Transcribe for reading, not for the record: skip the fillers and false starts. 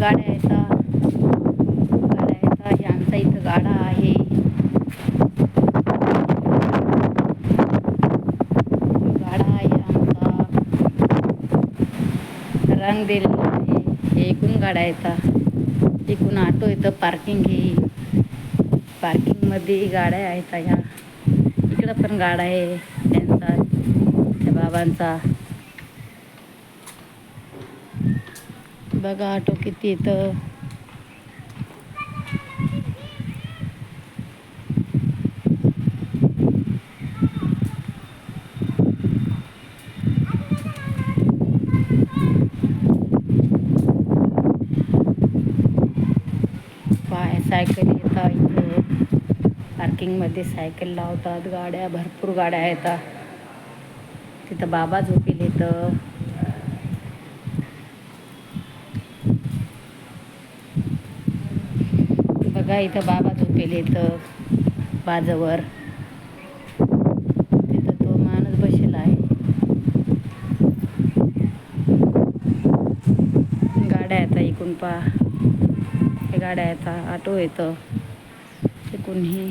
गाड्या आहेत. हे आमचा इथं गाडा आहे. गाडा आहे आमचा, रंग दिलेला आहे. हे एकूण गाड्या येतात, एकूण ऑटो येतं. पार्किंग ही पार्किंगमध्ये गाड्या आहेत. ह्या इकडं पण गाडा आहे त्यांचा, त्या बाबांचा. बघा ऑटो किती येतं. सायकल येतात इथं. पार्किंगमध्ये सायकल लावतात. गाड्या, भरपूर गाड्या येतात. तिथं बाबा झोपेले तर बघा, इथं बाबा झोपेले तर बाजूवर. तिथं तो माणूस बसलेला आहे. गाड्या येतात इकून पहा. हे गाड्या येतात, ऑटो येतं इकून. हे